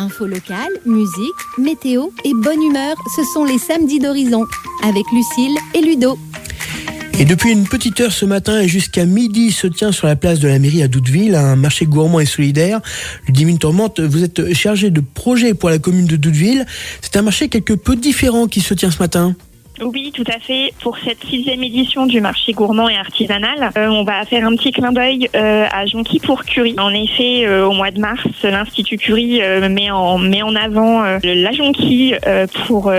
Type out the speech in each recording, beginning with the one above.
Info locale, musique, météo et bonne humeur, ce sont les samedis d'Horizon, avec Lucille et Ludo. Et depuis une petite heure ce matin et jusqu'à midi se tient sur la place de la mairie à Doudeville un marché gourmand et solidaire. Ludivine Tourmente, vous êtes chargée de projet pour la commune de Doudeville. C'est un marché quelque peu différent qui se tient ce matin. Oui, tout à fait. Pour cette 6e édition du marché gourmand et artisanal, on va faire un petit clin d'œil à Jonquille pour Curie. En effet, au mois de mars, l'Institut Curie met en avant la jonquille pour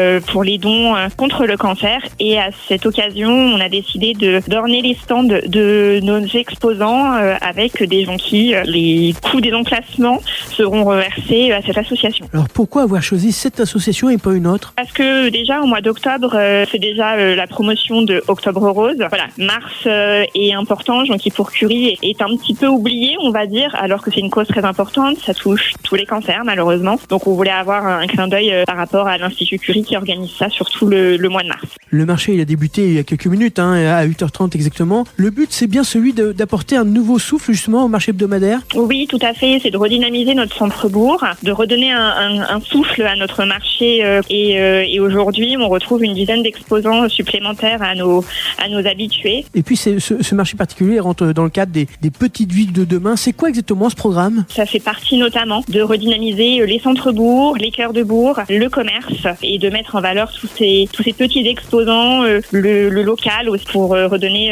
les dons contre le cancer. Et à cette occasion, on a décidé d'orner les stands de nos exposants avec des jonquilles. Les coûts des emplacements seront reversés à cette association. Alors pourquoi avoir choisi cette association et pas une autre ? Parce que déjà, au mois d'octobre, c'est déjà la promotion de Octobre Rose. Voilà, mars est important, Jonquille pour Curie est un petit peu oublié, on va dire, alors que c'est une cause très importante, ça touche tous les cancers malheureusement. Donc on voulait avoir un clin d'œil par rapport à l'Institut Curie qui organise ça surtout le mois de mars. Le marché il a débuté il y a quelques minutes, à 8h30 exactement. Le but c'est bien celui d'apporter un nouveau souffle justement au marché hebdomadaire. Oui, tout à fait, c'est de redynamiser notre centre-bourg, de redonner un souffle à notre marché et aujourd'hui on retrouve une dizaine d'exposants supplémentaires à nos habitués. Et puis ce marché particulier rentre dans le cadre des petites villes de demain. C'est quoi exactement ce programme ? Ça fait partie notamment de redynamiser les centres-bourgs, les cœurs de bourg, le commerce et de mettre en valeur tous ces petits exposants, le local aussi pour redonner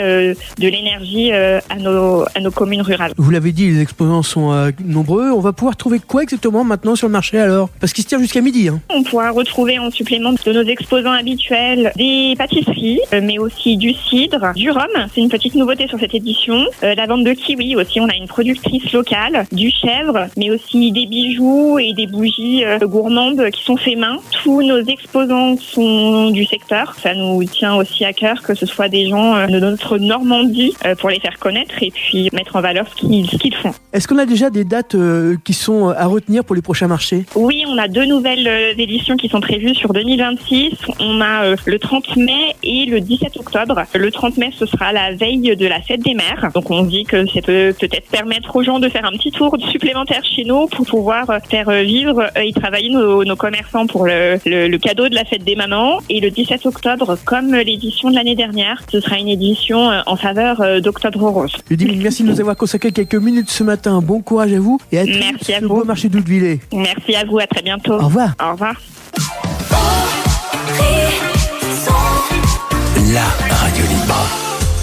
de l'énergie à nos communes rurales. Vous l'avez dit, les exposants sont nombreux. On va pouvoir trouver quoi exactement maintenant sur le marché alors ? Parce qu'il se tient jusqu'à midi. On pourra retrouver en supplément de nos exposants habituels des pâtisseries, mais aussi du cidre, du rhum. C'est une petite nouveauté sur cette édition. La vente de kiwi aussi. On a une productrice locale, du chèvre, mais aussi des bijoux et des bougies gourmandes qui sont faits main. Tous nos exposants sont du secteur. Ça nous tient aussi à cœur que ce soit des gens de notre Normandie pour les faire connaître et puis mettre en valeur ce qu'ils font. Est-ce qu'on a déjà des dates qui sont à retenir pour les prochains marchés ? Oui, on a 2 nouvelles éditions qui sont prévues sur 2026. On a le 30 mai et le 17 octobre. Le 30 mai, ce sera la veille de la fête des mères. Donc on dit que ça peut peut-être permettre aux gens de faire un petit tour supplémentaire chez nous pour pouvoir faire vivre et travailler nos commerçants pour le cadeau de la fête des mamans. Et le 17 octobre, comme l'édition de l'année dernière, ce sera une édition en faveur d'Octobre Rose. Ludivine, merci de nous avoir consacré quelques minutes ce matin. Bon courage à vous et à merci à ce vous. beau marché d'Doudeville. Merci à vous, à très bientôt. Au revoir. Au revoir. La radio libre.